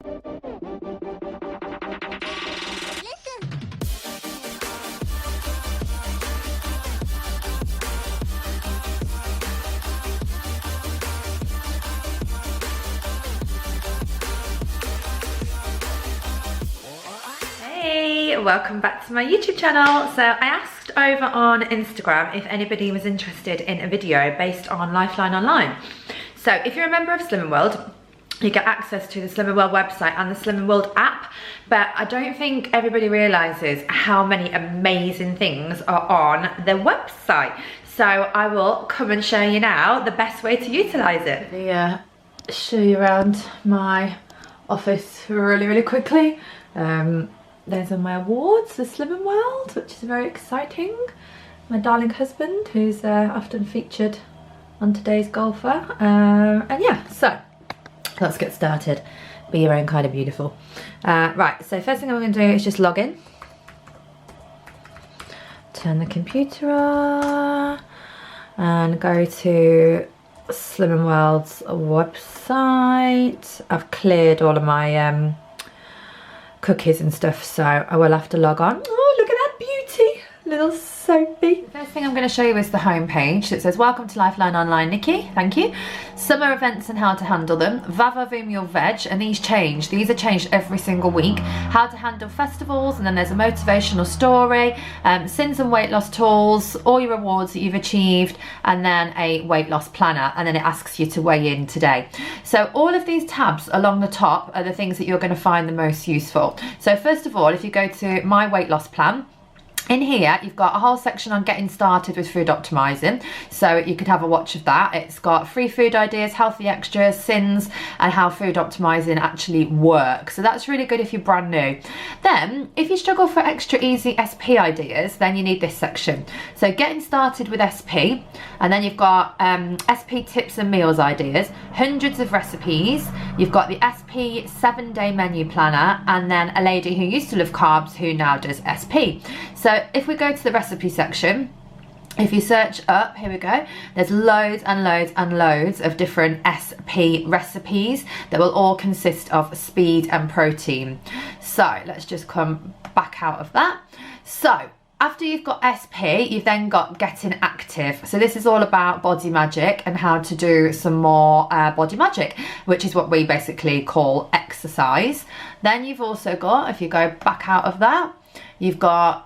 Hey, welcome back to my YouTube channel. So I asked over on Instagram if anybody was interested in a video based on Lifeline Online. So if you're a member of Slimming World, you get access to the Slimming World website and the Slimming World app, but I don't think everybody realizes how many amazing things are on the website. So I will come and show you now the best way to utilize it. Yeah, show you around my office really quickly. There's all my awards for Slimming World, which is very exciting. My darling husband, who's often featured on Today's Golfer. And yeah, so let's get started. Be your own kind of beautiful. Right, so first thing I'm going to do is just log in. Turn the computer on and go to Slimming World's website. I've cleared all of my cookies and stuff, so I will have to log on. Oh, look at that beauty, little Sophie. First thing I'm going to show you is the home page. So it says, welcome to Lifeline Online, Nikki, thank you. Summer events and how to handle them. Vavavoom your veg, and these are changed every single week. How to handle festivals, and then there's a motivational story, sins and weight loss tools, all your rewards that you've achieved, and then a weight loss planner, and then it asks you to weigh in today. So all of these tabs along the top are the things that you're going to find the most useful. So first of all, if you go to my weight loss plan, in here you've got a whole section on getting started with food optimizing, so you could have a watch of that. It's got free food ideas, healthy extras, sins, and how food optimizing actually works. So that's really good if you're brand new. Then if you struggle for extra easy SP ideas, then you need this section. So getting started with SP, and then you've got SP tips and meals ideas, hundreds of recipes. You've got the SP 7-day menu planner, and then a lady who used to love carbs who now does SP. So if we go to the recipe section, if you search up, here we go, there's loads and loads and loads of different SP recipes that will all consist of speed and protein. So let's just come back out of that. So after you've got SP, you've then got getting active. So this is all about body magic and how to do some more body magic, which is what we basically call exercise. Then you've also got, if you go back out of that, you've got,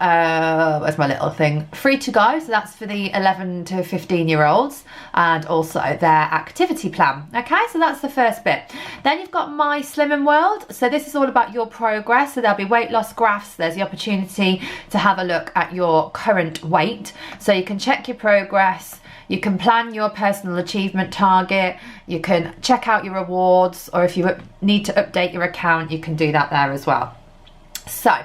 where's my little thing? Free to go, so that's for the 11 to 15-year-olds, and also their activity plan. Okay, so that's the first bit. Then you've got My Slimming World. So this is all about your progress. So there'll be weight loss graphs. There's the opportunity to have a look at your current weight. So you can check your progress. You can plan your personal achievement target. You can check out your rewards, or if you need to update your account, you can do that there as well. So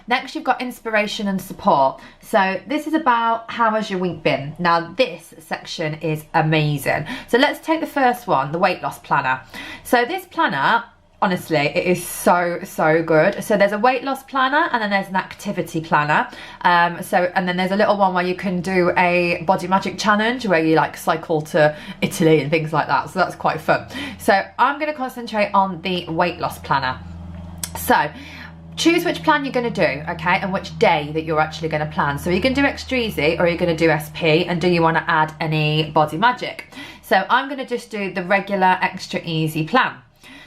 next you've got inspiration and support. So this is about how has your week been. Now this section is amazing. So let's take the first one, the weight loss planner. So this planner, honestly, it is so good. So there's a weight loss planner, and then there's an activity planner. And then there's a little one where you can do a body magic challenge where you like cycle to Italy and things like that. So that's quite fun. So I'm going to concentrate on the weight loss planner. So choose which plan you're going to do, okay, and which day that you're actually going to plan. So you can do extra easy, or you're going to do SP, and do you want to add any body magic? So I'm going to just do the regular extra easy plan.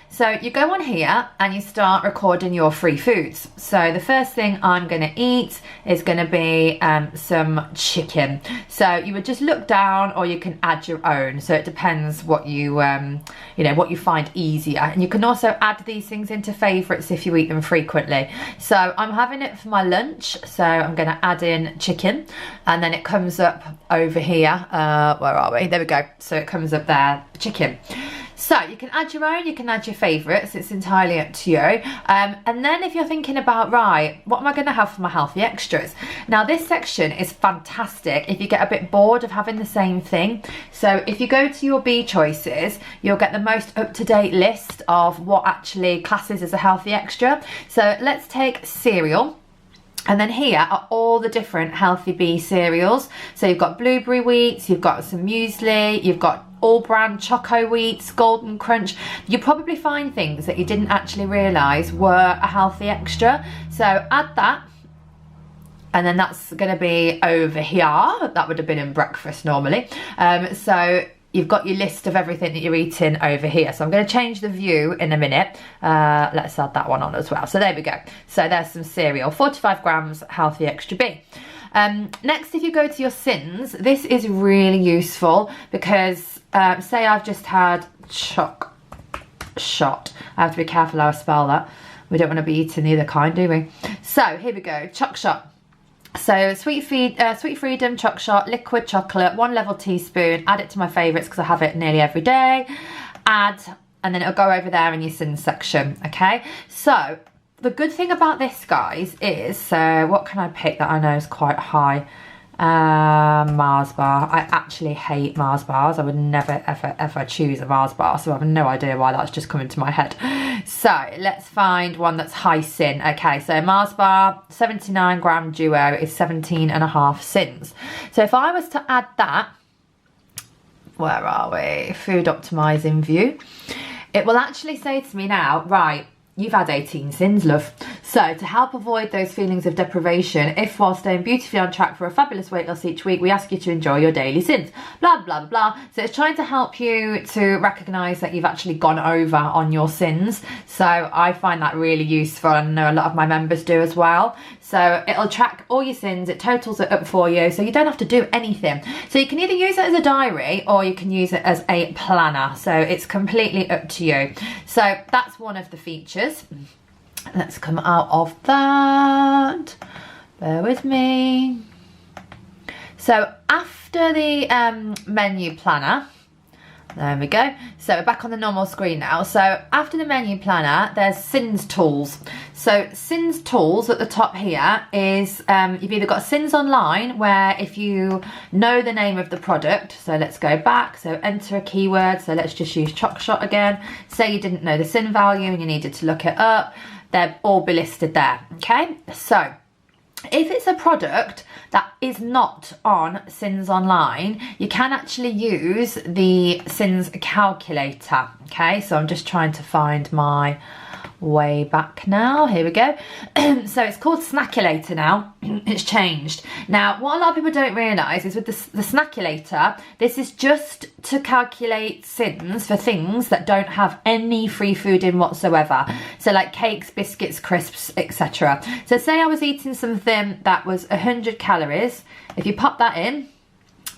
So you go on here and you start recording your free foods. So the first thing I'm going to eat is going to be some chicken. So you would just look down, or you can add your own. So it depends what you what you find easier. And you can also add these things into favourites if you eat them frequently. So I'm having it for my lunch. So I'm going to add in chicken, and then it comes up over here. Where are we? There we go. So it comes up there, chicken. So you can add your own, you can add your favourites, it's entirely up to you. And then if you're thinking about, right, what am I going to have for my healthy extras? Now this section is fantastic if you get a bit bored of having the same thing. So if you go to your B choices, you'll get the most up-to-date list of what actually classes as a healthy extra. So let's take cereal. And then here are all the different Healthy Bee cereals. So you've got blueberry wheats, you've got some muesli, you've got all brand choco wheats, golden crunch. You probably find things that you didn't actually realise were a healthy extra. So add that. And then that's going to be over here. That would have been in breakfast normally. So you've got your list of everything that you're eating over here. So I'm going to change the view in a minute. Let's add that one on as well. So there we go. So there's some cereal, 45 grams Healthy Extra B. Next, if you go to your sins, this is really useful because say I've just had choc shot. I have to be careful how I spell that. We don't want to be eating the other kind, do we? So here we go, choc shot. So Sweet Freedom Choc Shot, liquid chocolate, 1 level teaspoon. Add it to my favourites because I have it nearly every day. Add, and then it'll go over there in your sins section, okay? So the good thing about this, guys, is, so what can I pick that I know is quite high? Mars bar. I actually hate Mars bars. I would never ever choose a Mars bar, so I have no idea why that's just come into my head. So let's find one that's high sin. Okay, so Mars bar 79 gram duo is 17.5 sins. So if I was to add that, where are we? Food optimizing view. It will actually say to me now, right, you've had 18 sins, love. So to help avoid those feelings of deprivation, if while staying beautifully on track for a fabulous weight loss each week, we ask you to enjoy your daily sins, blah, blah, blah. So it's trying to help you to recognise that you've actually gone over on your sins. So I find that really useful, and I know a lot of my members do as well. So it'll track all your sins, it totals it up for you, so you don't have to do anything. So you can either use it as a diary or you can use it as a planner. So it's completely up to you. So that's one of the features. Let's come out of that. Bear with me. So after the menu planner, there we go. So we're back on the normal screen now. So after the menu planner, there's Sins Tools. So Sins Tools at the top here is, you've either got Sins Online, where if you know the name of the product, so let's go back, so enter a keyword, so let's just use Choc Shot again. Say you didn't know the sin value and you needed to look it up, they'll all be listed there, okay? So if it's a product that is not on Sins Online, you can actually use the Sins calculator, okay? So I'm just trying to find my way back now. Here we go. So it's called Snackulator now. It's changed. Now, what a lot of people don't realise is with the Snackulator, this is just to calculate sins for things that don't have any free food in whatsoever. So like cakes, biscuits, crisps, etc. So say I was eating something that was 100 calories. If you pop that in,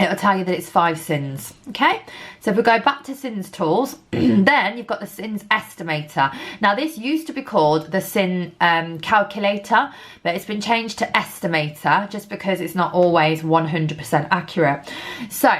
it'll tell you that it's 5 sins, okay? So if we go back to Sins Tools, then you've got the Sins Estimator. Now this used to be called the Sin Calculator, but it's been changed to Estimator just because it's not always 100% accurate. So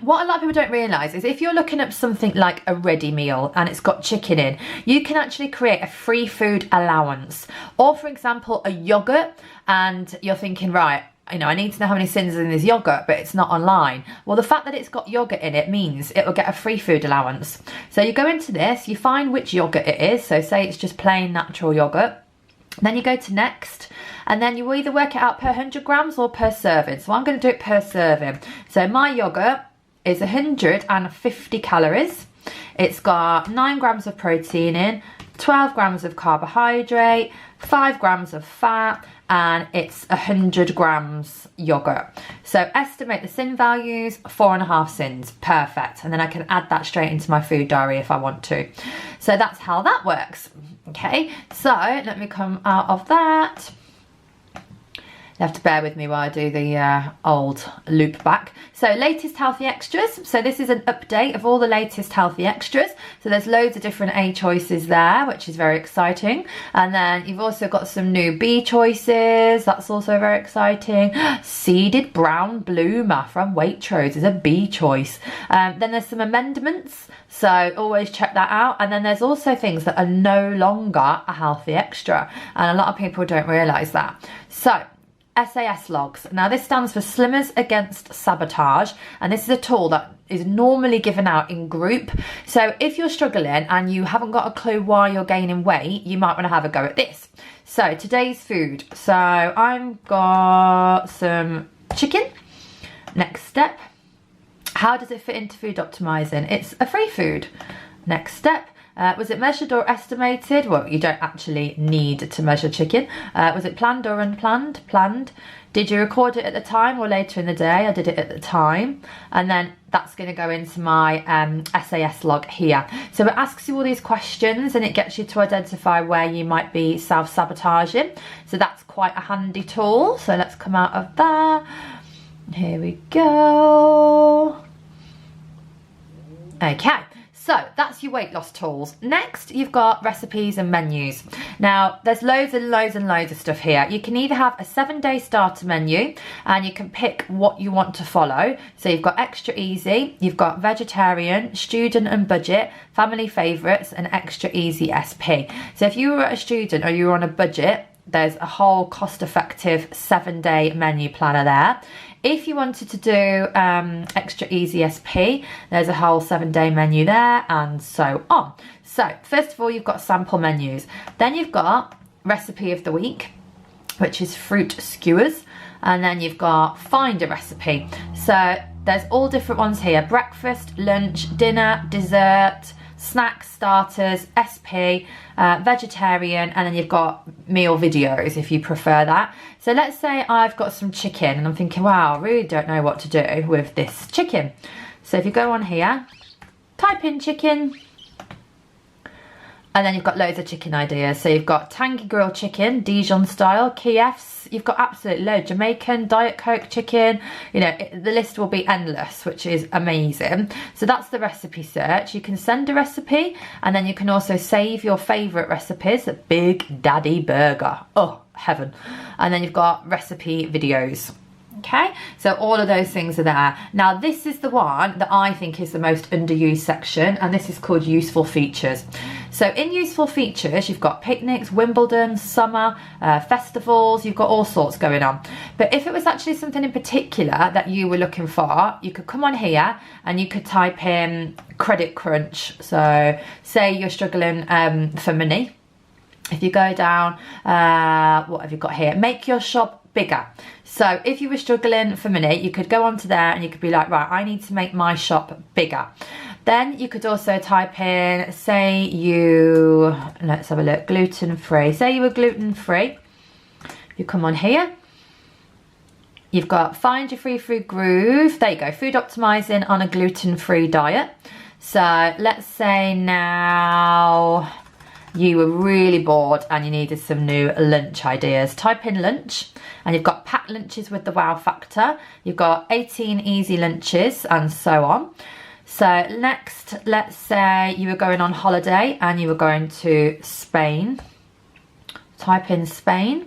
what a lot of people don't realise is if you're looking up something like a ready meal and it's got chicken in, you can actually create a free food allowance. Or for example, a yoghurt, and you're thinking, right, you know, I need to know how many sins are in this yogurt, but it's not online. Well, the fact that it's got yogurt in it means it will get a free food allowance. So you go into this, you find which yogurt it is. So say it's just plain natural yogurt. Then you go to next, and then you will either work it out per 100 grams or per serving. So I'm going to do it per serving. So my yogurt is 150 calories. It's got 9 grams of protein in, 12 grams of carbohydrate, 5 grams of fat, and it's 100 grams yogurt. So estimate the sin values, 4.5 sins, perfect. And then I can add that straight into my food diary if I want to. So that's how that works. Okay, so let me come out of that. You have to bear with me while I do the old loop back. So latest healthy extras. So this is an update of all the latest healthy extras. So there's loads of different A choices there, which is very exciting. And then you've also got some new B choices. That's also very exciting. Seeded brown bloomer from Waitrose is a B choice. Then there's some amendments. So always check that out. And then there's also things that are no longer a healthy extra. And a lot of people don't realise that. So SAS logs. Now this stands for Slimmers Against Sabotage, and this is a tool that is normally given out in group. So if you're struggling and you haven't got a clue why you're gaining weight, you might want to have a go at this. So today's food. So I've got some chicken. Next step. How does it fit into food optimizing? It's a free food. Next step. Was it measured or estimated? Well, you don't actually need to measure chicken. Was it planned or unplanned? Planned. Did you record it at the time or later in the day? I did it at the time. And then that's going to go into my SAS log here. So it asks you all these questions and it gets you to identify where you might be self-sabotaging. So that's quite a handy tool. So let's come out of that. Here we go. Okay. So that's your weight loss tools. Next, you've got recipes and menus. Now, there's loads and loads and loads of stuff here. You can either have a 7-day starter menu and you can pick what you want to follow. So you've got extra easy, you've got vegetarian, student and budget, family favourites and extra easy SP. So if you were a student or you were on a budget, there's a whole cost-effective 7-day menu planner there. If you wanted to do extra easy SP, there's a whole 7-day menu there and so on. So first of all, you've got sample menus. Then you've got recipe of the week, which is fruit skewers. And then you've got find a recipe. So there's all different ones here. Breakfast, lunch, dinner, dessert, snacks, starters, SP, vegetarian, and then you've got meal videos if you prefer that. So let's say I've got some chicken and I'm thinking, wow, I really don't know what to do with this chicken. So if you go on here, type in chicken, and then you've got loads of chicken ideas. So you've got tangy grilled chicken, Dijon style, Kiev's, you've got absolutely loads, Jamaican, Diet Coke chicken, you know, the list will be endless, which is amazing. So that's the recipe search. You can send a recipe and then you can also save your favourite recipes, Big Daddy Burger, oh, heaven. And then you've got recipe videos. Okay, so all of those things are there. Now this is the one that I think is the most underused section, and this is called useful features. So in useful features, you've got picnics, Wimbledon, summer, festivals, you've got all sorts going on. But if it was actually something in particular that you were looking for, you could come on here and you could type in credit crunch. So say you're struggling for money. If you go down, what have you got here? Make your shop bigger. So if you were struggling for money, you could go onto there and you could be like, right, I need to make my shop bigger. Then you could also type in, say you, let's have a look, gluten-free. Say you were gluten-free. You come on here. You've got find your free food groove. There you go, food optimizing on a gluten-free diet. So let's say now you were really bored and you needed some new lunch ideas. Type in lunch and you've got packed lunches with the wow factor. You've got 18 easy lunches and so on. So next, let's say you were going on holiday and you were going to Spain. Type in Spain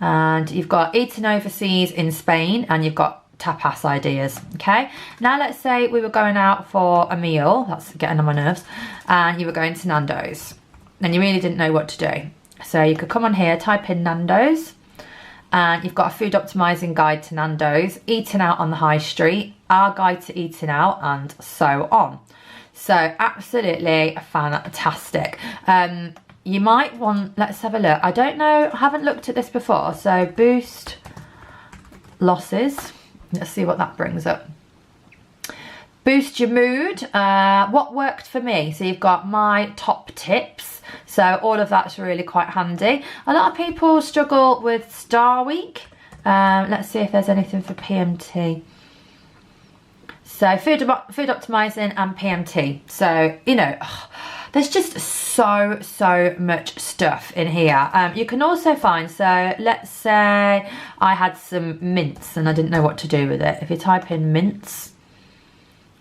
and you've got eating overseas in Spain and you've got tapas ideas. Okay, now let's say we were going out for a meal, that's getting on my nerves, and you were going to Nando's and you really didn't know what to do. So you could come on here, type in Nando's, and you've got a food optimizing guide to Nando's, eating out on the high street, our guide to eating out, and so on. So absolutely fantastic. You might want, let's have a look, I don't know, I haven't looked at this before. So boost losses. Let's see what that brings up. Boost your mood. What worked for me? So you've got my top tips. So all of that's really quite handy. A lot of people struggle with Star Week. Let's see if there's anything for PMT. So food optimizing and PMT. So, you know, there's just so much stuff in here. You can also find, so let's say I had some mince and I didn't know what to do with it. If you type in mince,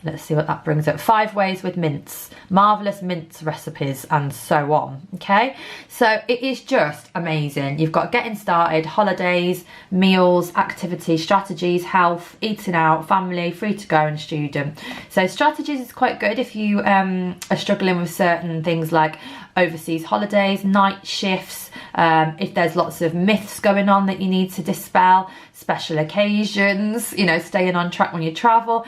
let's see what that brings up. 5 ways with mince, marvellous mince recipes and so on. Okay, so it is just amazing. You've got getting started, holidays, meals, activity, strategies, health, eating out, family, free to go and student. So strategies is quite good if you are struggling with certain things like overseas holidays, night shifts, if there's lots of myths going on that you need to dispel, special occasions, you know, staying on track when you travel.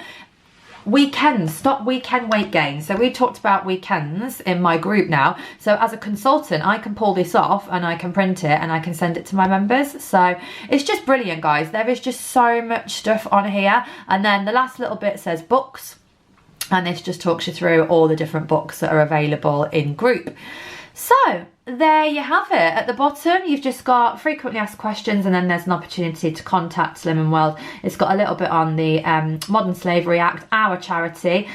Weekends, stop weekend weight gain. So we talked about weekends in my group now. So as a consultant, I can pull this off and I can print it and I can send it to my members. So it's just brilliant, guys. There is just so much stuff on here. And then the last little bit says books. And this just talks you through all the different books that are available in group. So there you have it. At the bottom, you've just got frequently asked questions, and then there's an opportunity to contact Slim & Weld. It's got a little bit on the Modern Slavery Act, our charity,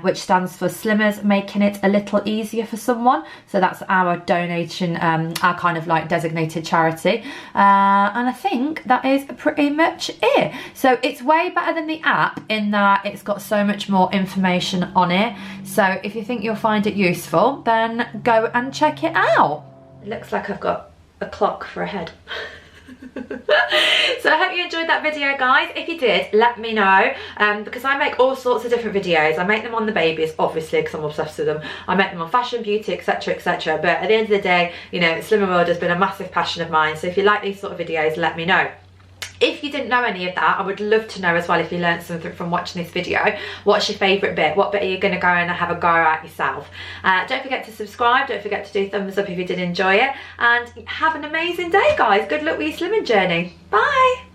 which stands for Slimmers Making It a Little Easier for Someone. So that's our donation, our kind of like designated charity. And I think that is pretty much it. So it's way better than the app in that it's got so much more information on it. So if you think you'll find it useful, then go and check it out. It looks like I've got a clock for a head. So I hope you enjoyed that video, guys. If you did, let me know, because I make all sorts of different videos. I make them on the babies, obviously, because I'm obsessed with them. I make them on fashion, beauty, etc, etc. But at the end of the day, you know, Slim & Weld has been a massive passion of mine. So if you like these sort of videos, let me know. If you didn't know any of that, I would love to know as well, if you learned something from watching this video. What's your favourite bit? What bit are you going to go and have a go at yourself? Don't forget to subscribe. Don't forget to do thumbs up if you did enjoy it. And have an amazing day, guys. Good luck with your slimming journey. Bye.